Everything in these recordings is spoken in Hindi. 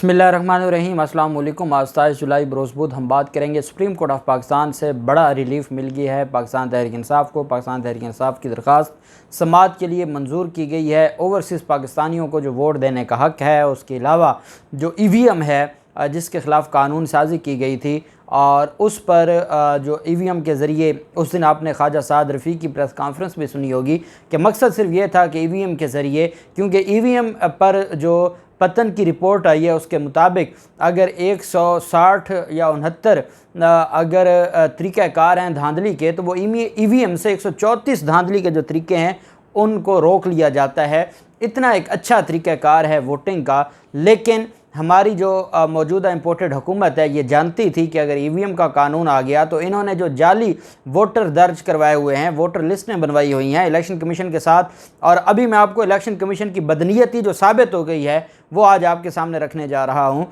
बिस्मिल्लाहिर्रहमानिर्रहीम। अस्सलाम वालेकुम। आज 27 जुलाई बरोज़ हम बात करेंगे सुप्रीम कोर्ट ऑफ पाकिस्तान से बड़ा रिलीफ मिल गया है पाकिस्तान तहरीक इंसाफ को। पाकिस्तान तहरीक इंसाफ की दरख्वास्त समाअत के लिए मंजूर की गई है। ओवरसीज़ पाकिस्तानियों को जो वोट देने का हक़ है, उसके अलावा जो EVM है जिसके ख़िलाफ़ कानून साजी की गई थी और उस पर जो EVM के ज़रिए उस दिन आपने ख्वाजा साद रफ़ी की प्रेस कॉन्फ्रेंस भी सुनी होगी कि मकसद सिर्फ ये था कि EVM के ज़रिए, क्योंकि EVM पर जो पतन की रिपोर्ट आई है उसके मुताबिक अगर 160 या 69 अगर तरीक़ाकार हैं धांधली के, तो वो EVM से 134 धांधली के जो तरीके हैं उनको रोक लिया जाता है। इतना एक अच्छा तरीक़ाकार है वोटिंग का। लेकिन हमारी जो मौजूदा इम्पोर्टेड हुकूमत है ये जानती थी कि अगर EVM का कानून आ गया तो इन्होंने जो जाली वोटर दर्ज करवाए हुए हैं, वोटर लिस्टें बनवाई हुई हैं इलेक्शन कमीशन के साथ, और अभी मैं आपको इलेक्शन कमीशन की बदनीयती जो साबित हो गई है वो आज आपके सामने रखने जा रहा हूँ।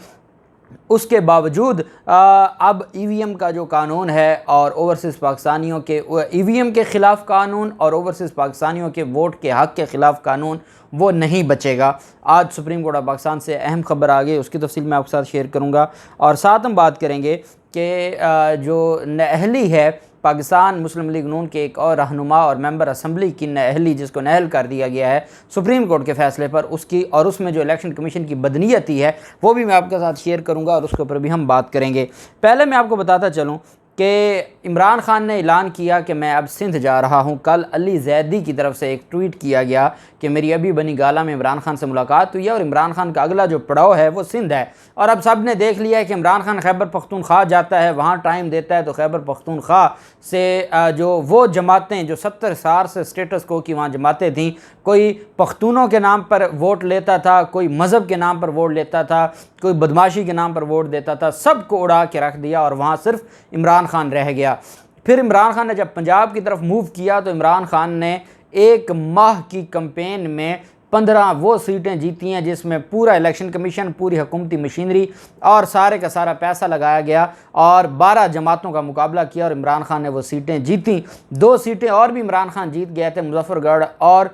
उसके बावजूद अब EVM का जो कानून है और ओवरसीज़ पाकिस्तानियों के EVM के ख़िलाफ़ कानून और ओवरसीज़ पाकिस्तानियों के वोट के हक़ के ख़िलाफ़ कानून वो नहीं बचेगा। आज सुप्रीम कोर्ट ऑफ पाकिस्तान से अहम खबर आ गई, उसकी तफसील मैं आपके साथ शेयर करूँगा। और साथ हम बात करेंगे कि जो नअहली है पाकिस्तान मुस्लिम लीग नून के एक और रहनुमा और मेंबर असम्बली की नअहली, जिसको नहल कर दिया गया है सुप्रीम कोर्ट के फ़ैसले पर, उसकी और उसमें जो इलेक्शन कमीशन की बदनीयती है वो भी मैं आपके साथ शेयर करूंगा और उसके ऊपर भी हम बात करेंगे। पहले मैं आपको बताता चलूँ कि इमरान खान ने ऐलान किया कि मैं अब सिंध जा रहा हूं। कल अली जैदी की तरफ से एक ट्वीट किया गया कि मेरी अभी बनी गाला में इमरान खान से मुलाकात हुई है और इमरान खान का अगला जो पड़ाव है वो सिंध है। और अब सब ने देख लिया है कि इमरान खान खैबर पख्तूनख्वा जाता है, वहाँ टाइम देता है, तो खैबर पख्तूनख्वा से जो वो जमातें जो 70 साल से स्टेटस को की वहाँ जमातें थीं, कोई पख्तूनों के नाम पर वोट लेता था, कोई मज़हब के नाम पर वोट लेता था, कोई बदमाशी के नाम पर वोट देता था, सबको उड़ा के रख दिया और वहाँ सिर्फ इमरान खान रह गया। फिर इमरान खान ने जब पंजाब की तरफ मूव किया तो इमरान खान ने 1 माह की कैंपेन में 15 वो सीटें जीती हैं जिसमें पूरा इलेक्शन कमीशन, पूरी हुकूमती मशीनरी और सारे का सारा पैसा लगाया गया और 12 जमातों का मुकाबला किया और इमरान खान ने वो सीटें जीती। 2 सीटें और भी इमरान खान जीत गए थे, मुजफ्फरगढ़ और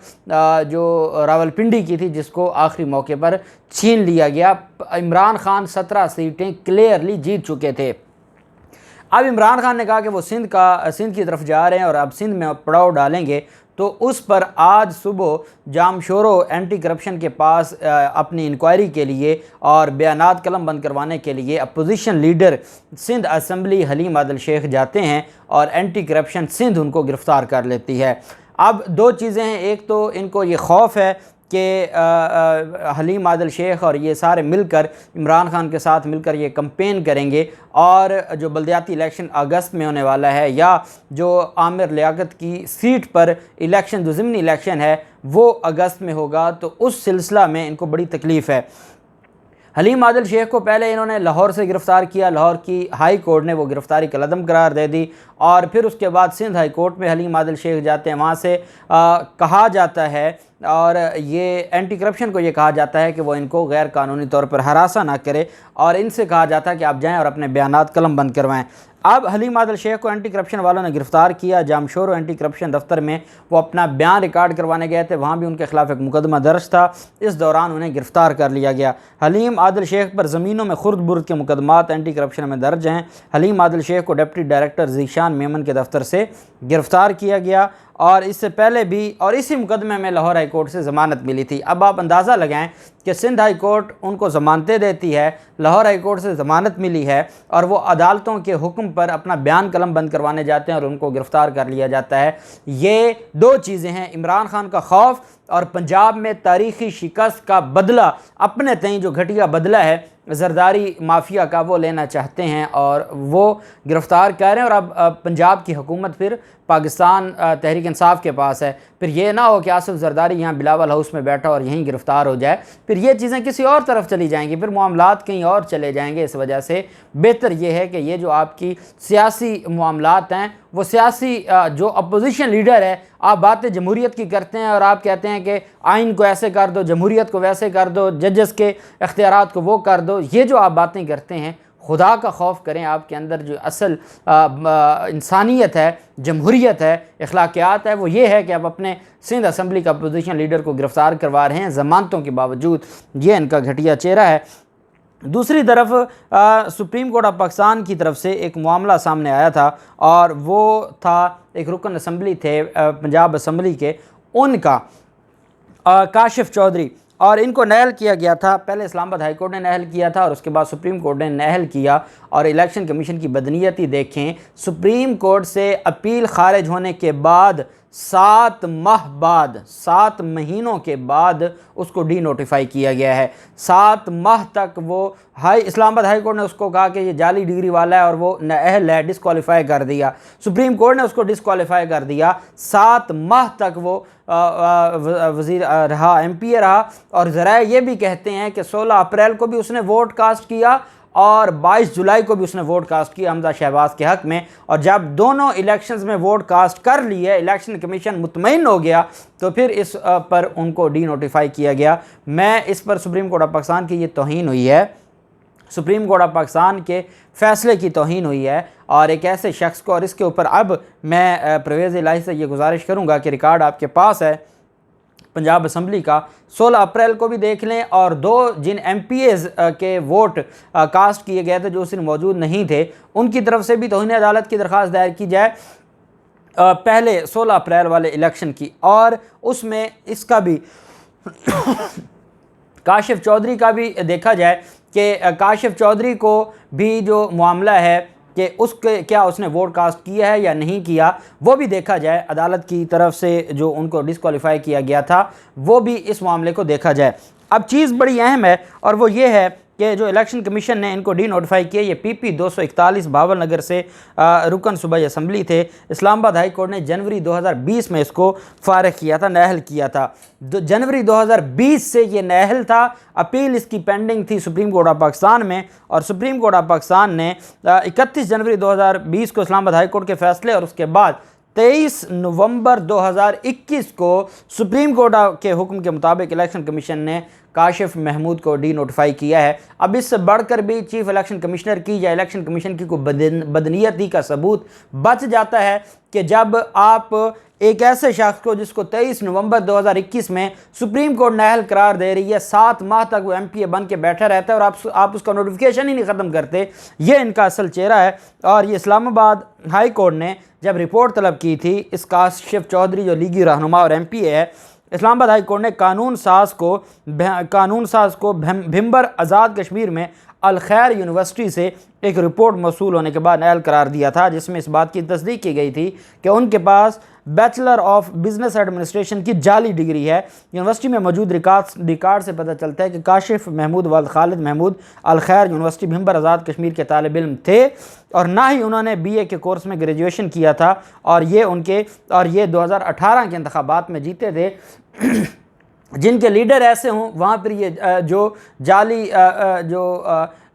जो रावलपिंडी की थी, जिसको आखिरी मौके पर छीन लिया गया। इमरान खान 17 सीटें क्लियरली जीत चुके थे। अब इमरान खान ने कहा कि वो सिंध की तरफ जा रहे हैं और अब सिंध में पड़ाव डालेंगे, तो उस पर आज सुबह जामशोरो एंटी करप्शन के पास अपनी इंक्वायरी के लिए और बयानात कलम बंद करवाने के लिए opposition leader Sindh assembly Haleem Adil Sheikh जाते हैं और एंटी करप्शन सिंध उनको गिरफ़्तार कर लेती है। अब 2 चीज़ें हैं, एक तो इनको ये खौफ है कि हलीम आदिल शेख और ये सारे मिलकर इमरान खान के साथ मिलकर ये कैंपेन करेंगे और जो बल्दियाती इलेक्शन अगस्त में होने वाला है या जो आमिर लियाकत की सीट पर इलेक्शन जो ज़िमनी इलेक्शन है वो अगस्त में होगा, तो उस सिलसिला में इनको बड़ी तकलीफ़ है। हलीम आदिल शेख को पहले इन्होंने लाहौर से गिरफ़्तार किया, लाहौर की हाई कोर्ट ने वो गिरफ़्तारी कलअदम करार दे दी और फिर उसके बाद सिंध हाई कोर्ट में हलीम आदिल शेख जाते हैं। वहाँ से कहा जाता है और ये एंटी करप्शन को ये कहा जाता है कि वो इनको गैर कानूनी तौर पर हरासा ना करे और इनसे कहा जाता है कि आप जाएँ और अपने बयानात कलम बंद करवाएँ। अब हलीम आदिल शेख को एंटी करप्शन वालों ने गिरफ़्तार किया। जामशोरो एंटी करप्शन दफ्तर में वो अपना बयान रिकॉर्ड करवाने गए थे, वहाँ भी उनके ख़िलाफ़ एक मुकदमा दर्ज था। इस दौरान उन्हें गिरफ़्तार कर लिया गया। हलीम आदिल शेख पर ज़मीनों में खुर्द बुर्द के मुकदमात एंटी करप्शन में दर्ज हैं। हलीम आदिल शेख को डिप्टी डायरेक्टर ज़ीशान मेमन के दफ्तर से गिरफ़्तार किया गया और इससे पहले भी और इसी मुकदमे में लाहौर हाई कोर्ट से ज़मानत मिली थी। अब आप अंदाज़ा लगाएं कि सिंध हाई कोर्ट उनको ज़मानतें देती है, लाहौर हाई कोर्ट से ज़मानत मिली है और वो अदालतों के हुक्म पर अपना बयान कलम बंद करवाने जाते हैं और उनको गिरफ़्तार कर लिया जाता है। ये 2 चीज़ें हैं, इमरान खान का खौफ और पंजाब में तारीख़ी शिकस्त का बदला, अपने तय जो घटिया बदला है ज़रदारी माफिया का वो लेना चाहते हैं और वो गिरफ़्तार कर रहे हैं। और अब पंजाब की हुकूमत फिर पाकिस्तान तहरीक इंसाफ के पास है। फिर ये ना हो कि आसिफ जरदारी यहाँ बिलावल हाउस में बैठा और यहीं गिरफ़्तार हो जाए, फिर ये चीज़ें किसी और तरफ चली जाएंगी, फिर मामलात कहीं और चले जाएंगे। इस वजह से बेहतर ये है कि ये जो आपकी सियासी मामलात हैं वो सियासी जो अपोजिशन लीडर है, आप बातें जमहूरियत की करते हैं और आप कहते हैं कि आइन को ऐसे कर दो, जमहूरियत को वैसे कर दो, जजेस के इख्तियारात को वो कर दो, ये जो आप बातें करते हैं, खुदा का खौफ करें। आपके अंदर जो असल इंसानियत है, जमहूरियत है, अखलाकियात है, वो ये है कि आप अपने सिंध असम्बली का अपोजिशन लीडर को गिरफ़्तार करवा रहे हैं ज़मानतों के बावजूद। ये इनका घटिया चेहरा है। दूसरी तरफ सुप्रीम कोर्ट ऑफ पाकिस्तान की तरफ से एक मामला सामने आया था और वो था एक रुकन असम्बली थे पंजाब असम्बली के, उनका काशिफ चौधरी, और इनको नहल किया गया था। पहले इस्लामाबाद हाई कोर्ट ने नहल किया था और उसके बाद सुप्रीम कोर्ट ने नहल किया। और इलेक्शन कमीशन की बदनीयती देखें, सुप्रीम कोर्ट से अपील खारिज होने के बाद 7 माह बाद, 7 महीनों के बाद उसको डी नोटिफाई किया गया है। 7 माह तक वो इस्लामाबाद हाई कोर्ट ने उसको कहा कि ये जाली डिग्री वाला है और वो नाअहल है, डिस्क्वालीफाई कर दिया। सुप्रीम कोर्ट ने उसको डिस्क्वालीफाई कर दिया। 7 माह तक वो वज़ीर रहा, MPA रहा। और ज़रा ये भी कहते हैं कि 16 अप्रैल को भी उसने वोट कास्ट किया और 22 जुलाई को भी उसने वोट कास्ट किया हमजा शहबाज के हक़ में। और जब दोनों इलेक्शंस में वोट कास्ट कर लिए, इलेक्शन कमीशन मुतमईन हो गया, तो फिर इस पर उनको डी नोटिफाई किया गया। मैं इस पर सुप्रीम कोर्ट ऑफ पाकिस्तान की ये तौहीन हुई है, सुप्रीम कोर्ट ऑफ पाकिस्तान के फ़ैसले की तौहीन हुई है। और एक ऐसे शख्स को, और इसके ऊपर अब मैं परवेज़ इलाही से ये गुजारिश करूँगा कि रिकॉर्ड आपके पास है पंजाब असम्बली का, 16 अप्रैल को भी देख लें, और 2 जिन MPAs के वोट कास्ट किए गए थे जो उस दिन मौजूद नहीं थे, उनकी तरफ से भी तौहीन अदालत की दरख्वास्त दायर की जाए पहले 16 अप्रैल वाले इलेक्शन की। और उसमें इसका भी काशिफ चौधरी का भी देखा जाए कि काशिफ चौधरी को भी जो मामला है कि उसके क्या उसने वोट कास्ट किया है या नहीं किया, वो भी देखा जाए। अदालत की तरफ से जो उनको डिस्क्वालीफाई किया गया था, वो भी इस मामले को देखा जाए। अब चीज़ बड़ी अहम है और वो ये है कि जो इलेक्शन कमीशन ने इनको डी नोटिफाई किया, ये PP 241 बावल नगर से रुकन सूबाई असम्बली थे। इस्लामाबाद हाई कोर्ट ने जनवरी 2020 में इसको फ़ारिग किया था, नाअहल किया था। जनवरी 2020 से ये नाअहल था। अपील इसकी पेंडिंग थी सुप्रीम कोर्ट ऑफ पाकिस्तान में, और सुप्रीम कोर्ट ऑफ पाकिस्तान ने 31 जनवरी 2020 को इस्लामाबाद हाई कोर्ट के फ़ैसले और उसके बाद 23 नवंबर 2021 को सुप्रीम कोर्ट के हुक्म के मुताबिक इलेक्शन कमीशन ने काशिफ महमूद को डी नोटिफाई किया है। अब इससे बढ़कर भी चीफ इलेक्शन कमिश्नर की या इलेक्शन कमीशन की कोई बदनीयती का सबूत बच जाता है कि जब आप एक ऐसे शख्स को जिसको 23 नवंबर 2021 में सुप्रीम कोर्ट नाअहल करार दे रही है, 7 माह तक वो MPA बन के बैठा रहता है और आप उसका नोटिफिकेशन ही नहीं ख़त्म करते, ये इनका असल चेहरा है। और ये इस्लामाबाद हाई कोर्ट ने जब रिपोर्ट तलब की थी, इस काशिफ चौधरी जो लीगी रहनुमा और MPA है, इस्लामाबाद हाई कोर्ट ने कानून साज को भिम्बर आज़ाद कश्मीर में अल खैर यूनिवर्सिटी से एक रिपोर्ट मौसूल होने के बाद नाअहल करार दिया था, जिसमें इस बात की तस्दीक की गई थी कि उनके पास बैचलर ऑफ बिजनेस एडमिनिस्ट्रेशन की जाली डिग्री है। यूनिवर्सिटी में मौजूद रिकॉर्ड से पता चलता है कि काशिफ महमूद वालिद खालिद महमूद अल खैर यूनिवर्सिटी भिम्बर आज़ाद कश्मीर के तालिब इल्म थे, और ना ही उन्होंने BA के कोर्स में ग्रेजुएशन किया था। और ये 2018 के इंतखाबात में जीते थे। जिनके लीडर ऐसे हों, वहाँ पर ये जो जाली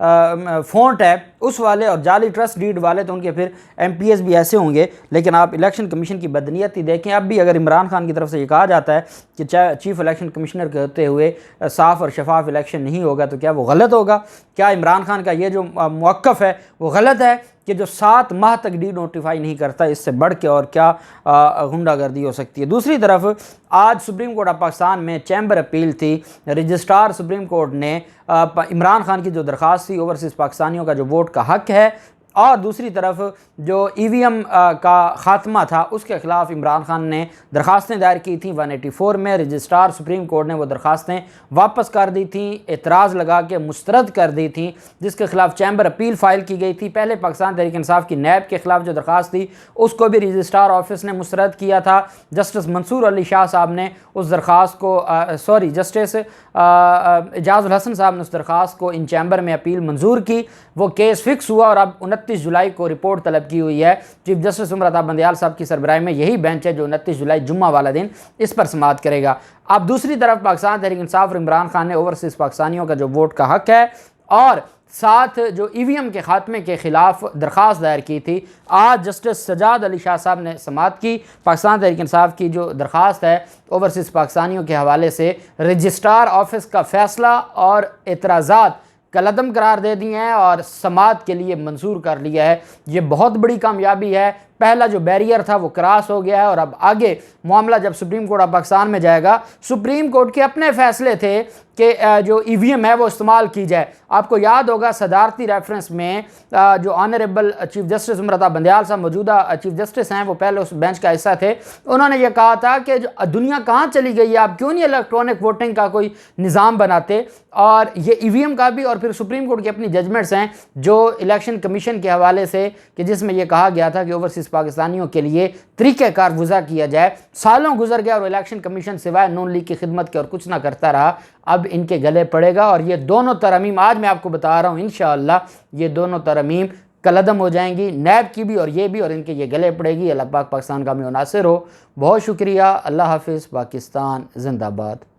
फ़ॉन्ट है उस वाले और जाली ट्रस्ट डीड वाले, तो उनके फिर MPAs भी ऐसे होंगे। लेकिन आप इलेक्शन कमीशन की बदनीयती देखें। अब भी अगर इमरान खान की तरफ से ये कहा जाता है कि चीफ इलेक्शन कमिश्नर के होते हुए साफ़ और शफाफ इलेक्शन नहीं होगा, तो क्या वो गलत होगा? क्या इमरान खान का ये जो मौक़िफ़ है वो गलत है कि जो 7 माह तक डी नोटिफाई नहीं करता? इससे बढ़ के और क्या गुंडागर्दी हो सकती है? दूसरी तरफ आज सुप्रीम कोर्ट ऑफ पाकिस्तान में चैम्बर अपील थी। रजिस्ट्रार सुप्रीम कोर्ट ने इमरान खान की जो दरख्वास्त थी ओवरसीज़ पाकिस्तानियों का जो वोट का हक़ है, और दूसरी तरफ जो EVM का ख़ात्मा था उसके ख़िलाफ़ इमरान खान ने दरख्वास्तें दायर की थी 184 में। रजिस्ट्रार सुप्रीम कोर्ट ने वो दरख्वास्तें वापस कर दी थी, एतराज़ लगा के मुस्तरद कर दी थी, जिसके ख़िलाफ़ चैम्बर अपील फ़ाइल की गई थी। पहले पाकिस्तान तहरीक इंसाफ की नैब के ख़िलाफ़ जो दरख्वास्त थी उसको भी रजिस्ट्रार ऑफिस ने मुस्तरद किया था। जस्टिस मंसूर अली शाह साहब ने उस दरख्वास्त को जस्टिस एजाज़ुल हसन साहब ने उस दरख्वास्त को इन चैम्बर में अपील मंजूर की। वो केस फ़िक्स हुआ और अब 29 जुलाई को रिपोर्ट तलब की हुई है। चीफ जस्टिस उमर अता बंदयाल साहब की सरबराही में यही बेंच है जो 29 जुलाई जुम्मा वाला दिन इस पर समाअत करेगा। अब दूसरी तरफ पाकिस्तान तहरीक इंसाफ और इमरान खान ने ओवरसीज़ पाकिस्तानियों का जो वोट का हक़ है और साथ जो EVM के ख़ात्मे के ख़िलाफ़ दरख्वास्त दायर की थी, आज जस्टिस सजाद अली शाह साहब ने समाअत की। पाकिस्तान तहरीक इंसाफ की जो दरख्वास्त है ओवरसीज़ पाकिस्तानियों के हवाले से रजिस्ट्रार ऑफिस का फ़ैसला और एतराज़ात कलअदम करार दे दिए हैं और समाअत के लिए मंजूर कर लिया है। ये बहुत बड़ी कामयाबी है। पहला जो बैरियर था वो क्रॉस हो गया है और अब आगे मामला जब सुप्रीम कोर्ट ऑफ पाकिस्तान में जाएगा, सुप्रीम कोर्ट के अपने फैसले थे कि जो ईवीएम है वो इस्तेमाल की जाए। आपको याद होगा सदारती रेफरेंस में जो honourable chief justice Umar Bandial sahab मौजूदा चीफ जस्टिस हैं, वो पहले उस बेंच का हिस्सा थे, उन्होंने ये कहा था कि दुनिया कहाँ चली गई है, आप क्यों नहीं इलेक्ट्रॉनिक वोटिंग का कोई निज़ाम बनाते। और ये ईवीएम का भी और फिर सुप्रीम कोर्ट की अपनी जजमेंट्स हैं जो इलेक्शन कमीशन के हवाले से कि जिसमें यह कहा गया था कि ओवरसीज़ पाकिस्तानियों के लिए तरीक़ेकार वज़ा किया जाए। सालों गुजर गया और इलेक्शन कमीशन सिवाय नून लीग की खिदमत के और कुछ ना करता रहा। अब इनके गले पड़ेगा और ये दोनों तरमीम आज मैं आपको बता रहा हूँ इंशाअल्लाह ये दोनों तरमीम कलअदम हो जाएंगी, नैब की भी और ये भी, और इनके ये गले पड़ेगी। अल्लाह पाक पाकिस्तान का में नासिर हो। बहुत शुक्रिया। अल्लाह हाफिज़। पाकिस्तान जिंदाबाद।